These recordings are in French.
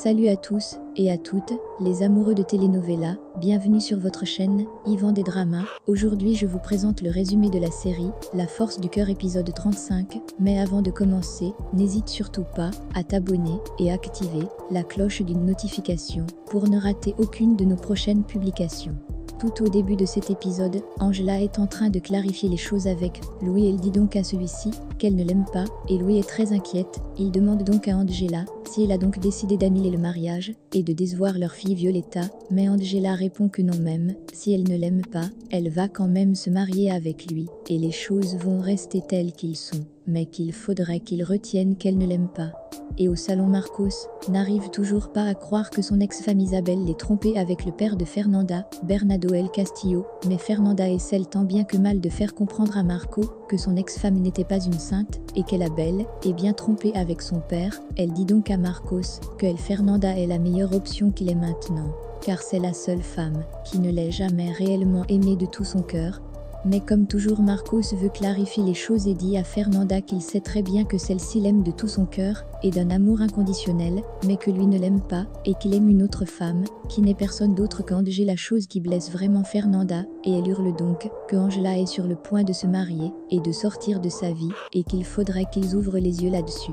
Salut à tous et à toutes, les amoureux de telenovela, bienvenue sur votre chaîne, Yvan des Dramas. Aujourd'hui je vous présente le résumé de la série, La Force du Cœur épisode 35, mais avant de commencer, n'hésite surtout pas à t'abonner et activer la cloche d'une notification pour ne rater aucune de nos prochaines publications. Tout au début de cet épisode, Angela est en train de clarifier les choses avec Louis. Elle dit donc à celui-ci qu'elle ne l'aime pas et Louis est très inquiète. Il demande donc à Angela si elle a donc décidé d'annuler le mariage et de décevoir leur fille Violetta, mais Angela répond que non, même si elle ne l'aime pas, elle va quand même se marier avec lui et les choses vont rester telles qu'ils sont, mais qu'il faudrait qu'il retienne qu'elle ne l'aime pas. Et au salon, Marcos n'arrive toujours pas à croire que son ex-femme Isabelle l'ait trompé avec le père de Fernanda, Bernardo El Castillo, mais Fernanda essaie tant bien que mal de faire comprendre à Marco que son ex-femme n'était pas une sainte et qu'elle a bel et bien trompé avec son père. Elle dit donc à Marcos que Fernanda est la meilleure option qu'il ait maintenant, car c'est la seule femme qui ne l'ait jamais réellement aimé de tout son cœur. Mais comme toujours, Marcos veut clarifier les choses et dit à Fernanda qu'il sait très bien que celle-ci l'aime de tout son cœur et d'un amour inconditionnel, mais que lui ne l'aime pas et qu'il aime une autre femme, qui n'est personne d'autre qu'Angela, la chose qui blesse vraiment Fernanda, et elle hurle donc que Angela est sur le point de se marier et de sortir de sa vie et qu'il faudrait qu'ils ouvrent les yeux là-dessus.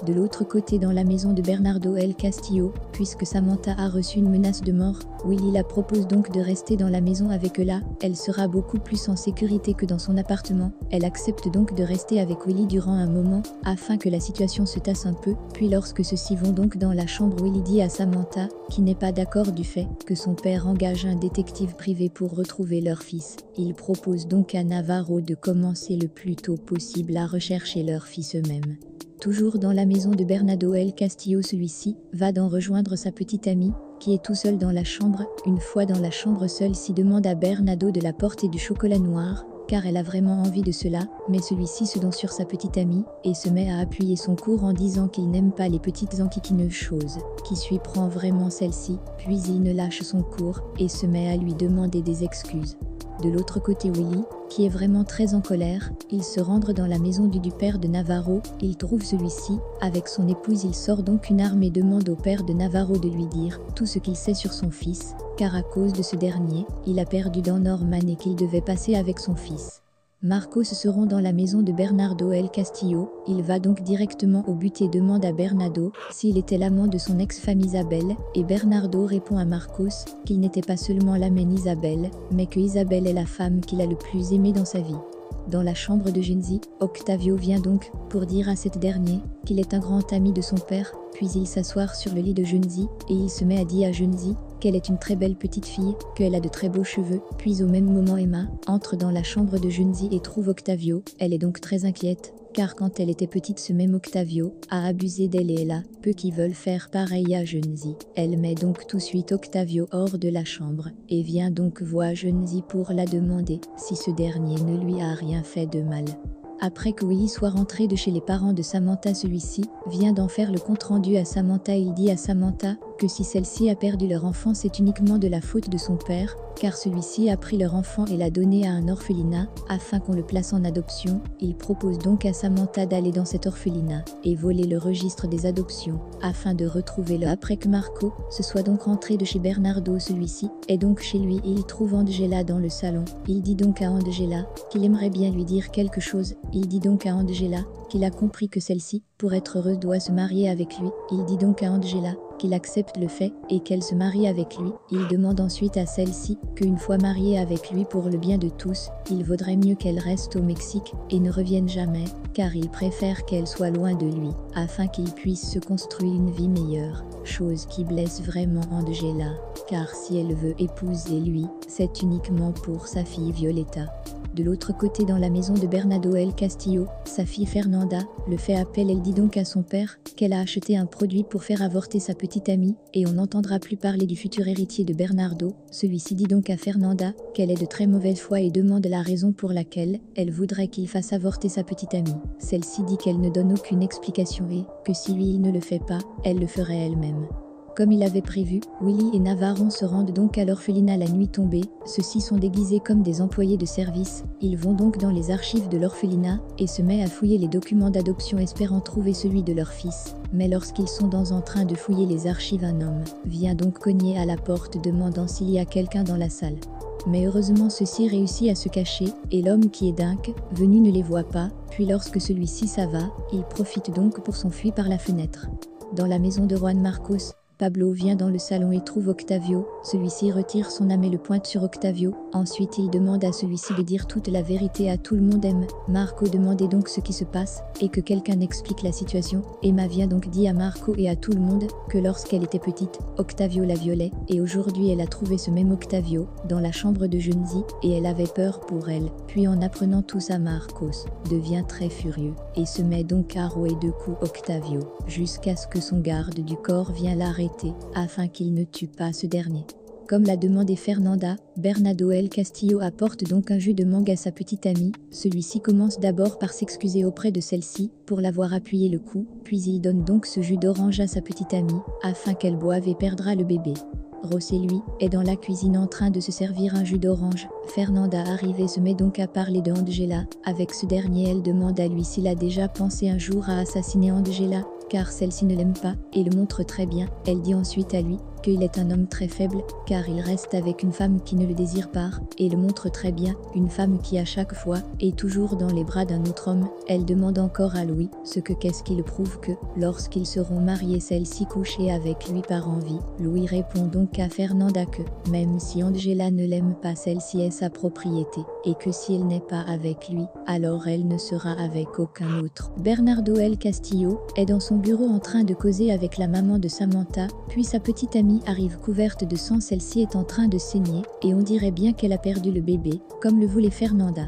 De l'autre côté, dans la maison de Bernardo El Castillo, puisque Samantha a reçu une menace de mort, Willy la propose donc de rester dans la maison avec eux. Là, elle sera beaucoup plus en sécurité que dans son appartement. Elle accepte donc de rester avec Willy durant un moment, afin que la situation se tasse un peu, puis lorsque ceux-ci vont donc dans la chambre, Willy dit à Samantha, qui n'est pas d'accord du fait que son père engage un détective privé pour retrouver leur fils. Il propose donc à Navarro de commencer le plus tôt possible à rechercher leur fils eux-mêmes. Toujours dans la maison de Bernardo El Castillo, celui-ci va d'en rejoindre sa petite amie, qui est tout seul dans la chambre. Une fois dans la chambre, celle-ci demande à Bernardo de la porter du chocolat noir, car elle a vraiment envie de cela, mais celui-ci se donne sur sa petite amie, et se met à appuyer son cours en disant qu'il n'aime pas les petites enquiquineuses choses. Qui suit prend vraiment celle-ci, puis il ne lâche son cours, et se met à lui demander des excuses. De l'autre côté, Willy, qui est vraiment très en colère, il se rend dans la maison du père de Navarro, il trouve celui-ci, avec son épouse. Il sort donc une arme et demande au père de Navarro de lui dire tout ce qu'il sait sur son fils, car à cause de ce dernier, il a perdu dans Norman et qu'il devait passer avec son fils. Marcos se rend dans la maison de Bernardo El Castillo, il va donc directement au but et demande à Bernardo s'il était l'amant de son ex-femme Isabelle, et Bernardo répond à Marcos qu'il n'était pas seulement l'amant d'Isabelle, mais que Isabelle est la femme qu'il a le plus aimée dans sa vie. Dans la chambre de Junzi, Octavio vient donc pour dire à cette dernière qu'il est un grand ami de son père, puis il s'assoit sur le lit de Junzi et il se met à dire à Junzi qu'elle est une très belle petite fille, qu'elle a de très beaux cheveux. Puis au même moment, Emma entre dans la chambre de Junzi et trouve Octavio. Elle est donc très inquiète, car quand elle était petite, ce même Octavio a abusé d'elle et elle a peu qui veulent faire pareil à Junzi. Elle met donc tout de suite Octavio hors de la chambre et vient donc voir Junzi pour la demander si ce dernier ne lui a rien fait de mal. Après que Willy soit rentré de chez les parents de Samantha, celui-ci vient d'en faire le compte-rendu à Samantha. Il dit à Samantha que si celle-ci a perdu leur enfant, c'est uniquement de la faute de son père, car celui-ci a pris leur enfant et l'a donné à un orphelinat afin qu'on le place en adoption. Il propose donc à Samantha d'aller dans cet orphelinat et voler le registre des adoptions afin de retrouver le. Après que Marco se soit donc rentré de chez Bernardo, celui-ci est donc chez lui et il trouve Angela dans le salon. Il dit donc à Angela qu'il aimerait bien lui dire quelque chose. Il dit donc à Angela qu'il a compris que celle-ci, pour être heureuse, doit se marier avec lui. Il dit donc à Angela qu'il accepte le fait et qu'elle se marie avec lui. Il demande ensuite à celle-ci qu'une fois mariée avec lui, pour le bien de tous, il vaudrait mieux qu'elle reste au Mexique et ne revienne jamais, car il préfère qu'elle soit loin de lui, afin qu'il puisse se construire une vie meilleure. Chose qui blesse vraiment Angela, car si elle veut épouser lui, c'est uniquement pour sa fille Violetta. De l'autre côté, dans la maison de Bernardo El Castillo, sa fille Fernanda le fait appel. Elle dit donc à son père qu'elle a acheté un produit pour faire avorter sa petite amie et on n'entendra plus parler du futur héritier de Bernardo. Celui-ci dit donc à Fernanda qu'elle est de très mauvaise foi et demande la raison pour laquelle elle voudrait qu'il fasse avorter sa petite amie. Celle-ci dit qu'elle ne donne aucune explication et que si lui il ne le fait pas, elle le ferait elle-même. Comme il avait prévu, Willy et Navarro se rendent donc à l'orphelinat la nuit tombée. Ceux-ci sont déguisés comme des employés de service. Ils vont donc dans les archives de l'orphelinat et se mettent à fouiller les documents d'adoption espérant trouver celui de leur fils. Mais lorsqu'ils sont en train de fouiller les archives, un homme vient donc cogner à la porte demandant s'il y a quelqu'un dans la salle. Mais heureusement ceux-ci réussit à se cacher et l'homme qui est Dunk venu ne les voit pas, puis lorsque celui-ci ça va, il profite donc pour s'enfuir par la fenêtre. Dans la maison de Juan Marcos, Pablo vient dans le salon et trouve Octavio. Celui-ci retire son âme et le pointe sur Octavio. Ensuite, il demande à celui-ci de dire toute la vérité à tout le monde. Marco demandait donc ce qui se passe et que quelqu'un explique la situation. Emma vient donc dire à Marco et à tout le monde que lorsqu'elle était petite, Octavio la violait et aujourd'hui elle a trouvé ce même Octavio dans la chambre de Junzi et elle avait peur pour elle. Puis en apprenant tout ça, Marcos devient très furieux et se met donc à rouer de coups Octavio jusqu'à ce que son garde du corps vienne l'arrêter afin qu'il ne tue pas ce dernier. Comme l'a demandé Fernanda, Bernardo El Castillo apporte donc un jus de mangue à sa petite amie. Celui-ci commence d'abord par s'excuser auprès de celle-ci pour l'avoir appuyé le coup, puis il donne donc ce jus d'orange à sa petite amie afin qu'elle boive et perdra le bébé. Rosé lui est dans la cuisine en train de se servir un jus d'orange. Fernanda arrive et se met donc à parler de Angela. Avec ce dernier, elle demande à lui s'il a déjà pensé un jour à assassiner Angela, car celle-ci ne l'aime pas et le montre très bien. Elle dit ensuite à lui qu'il est un homme très faible, car il reste avec une femme qui ne le désire pas, et le montre très bien, une femme qui à chaque fois est toujours dans les bras d'un autre homme. Elle demande encore à Louis qu'est-ce qui le prouve que, lorsqu'ils seront mariés, celle-ci couchait avec lui par envie. Louis répond donc à Fernanda que, même si Angela ne l'aime pas, celle-ci est sa propriété, et que si elle n'est pas avec lui, alors elle ne sera avec aucun autre. Bernardo El Castillo est dans son bureau en train de causer avec la maman de Samantha, puis sa petite amie arrive couverte de sang, celle-ci est en train de saigner, et on dirait bien qu'elle a perdu le bébé, comme le voulait Fernanda.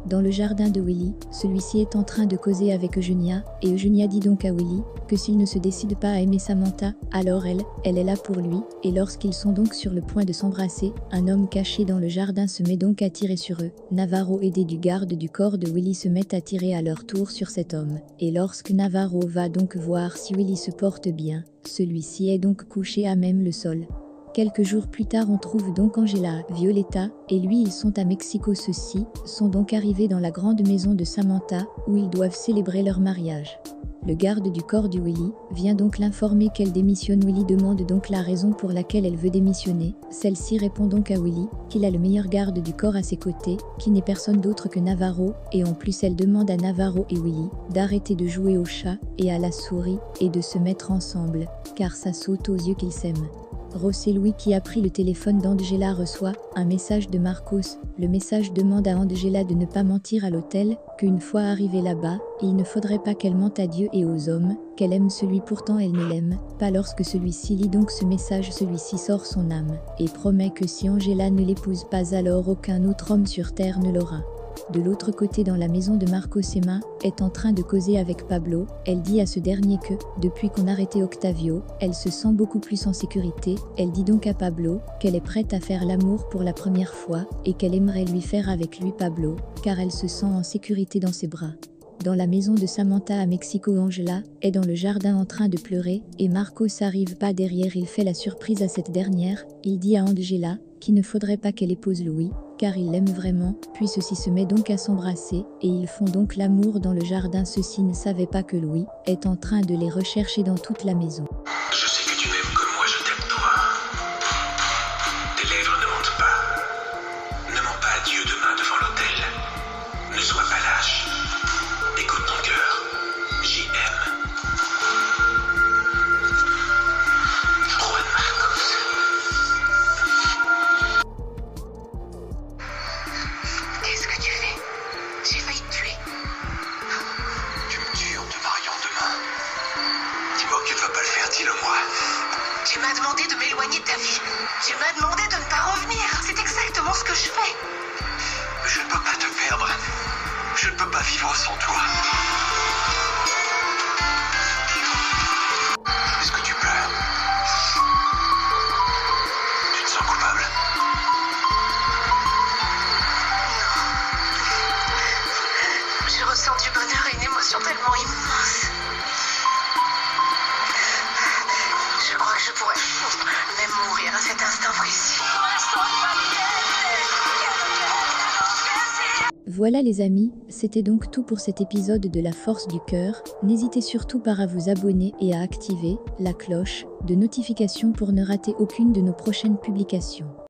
Dans le jardin de Willy, celui-ci est en train de causer avec Eugenia, et Eugenia dit donc à Willy que s'il ne se décide pas à aimer Samantha, alors elle est là pour lui, et lorsqu'ils sont donc sur le point de s'embrasser, un homme caché dans le jardin se met donc à tirer sur eux. Navarro, aidé du garde du corps de Willy, se met à tirer à leur tour sur cet homme, et lorsque Navarro va donc voir si Willy se porte bien, celui-ci est donc couché à même le sol. Quelques jours plus tard, on trouve donc Angela, Violetta et lui, ils sont à Mexico. Ceux-ci sont donc arrivés dans la grande maison de Samantha où ils doivent célébrer leur mariage. Le garde du corps de Willy vient donc l'informer qu'elle démissionne. Willy demande donc la raison pour laquelle elle veut démissionner. Celle-ci répond donc à Willy qu'il a le meilleur garde du corps à ses côtés, qui n'est personne d'autre que Navarro, et en plus elle demande à Navarro et Willy d'arrêter de jouer au chat et à la souris et de se mettre ensemble, car ça saute aux yeux qu'ils s'aiment. Rosé Louis, qui a pris le téléphone d'Angela, reçoit un message de Marcos. Le message demande à Angela de ne pas mentir à l'hôtel, qu'une fois arrivée là-bas, il ne faudrait pas qu'elle mente à Dieu et aux hommes, qu'elle aime celui pourtant elle ne l'aime pas. Lorsque celui-ci lit donc ce message, celui-ci sort son âme et promet que si Angela ne l'épouse pas, alors aucun autre homme sur terre ne l'aura. De l'autre côté, dans la maison de Marcos, Emma est en train de causer avec Pablo. Elle dit à ce dernier que, depuis qu'on a arrêté Octavio, elle se sent beaucoup plus en sécurité. Elle dit donc à Pablo qu'elle est prête à faire l'amour pour la première fois et qu'elle aimerait lui faire avec lui Pablo, car elle se sent en sécurité dans ses bras. Dans la maison de Samantha à Mexico, Angela est dans le jardin en train de pleurer et Marcos arrive pas derrière. Il fait la surprise à cette dernière. Il dit à Angela qu'il ne faudrait pas qu'elle épouse Louis, car il l'aime vraiment, puis ceux-ci se met donc à s'embrasser, et ils font donc l'amour dans le jardin. Ceux-ci ne savaient pas que Louis est en train de les rechercher dans toute la maison. Je sais que tu m'aimes comme moi je t'aime toi. Tes lèvres ne mentent pas. Ne mens pas à Dieu demain devant l'autel. Ne sois pas lâche. Écoute ton cœur. J'y aime. Juan Marcos. Qu'est-ce que tu fais? J'ai failli te tuer. Tu me tues en te mariant demain. Dis-moi que tu ne vas pas le faire, dis-le-moi. Tu m'as demandé de m'éloigner de ta vie. Tu m'as demandé de ne pas revenir. C'est exactement ce que je fais. Je ne peux pas te perdre. Je ne peux pas vivre sans toi. Est-ce que tu pleures? Tu te sens coupable? Je ressens du bonheur et une émotion tellement immense. Je crois que je pourrais Voilà les amis, c'était donc tout pour cet épisode de La Force du Cœur. N'hésitez surtout pas à vous abonner et à activer la cloche de notification pour ne rater aucune de nos prochaines publications.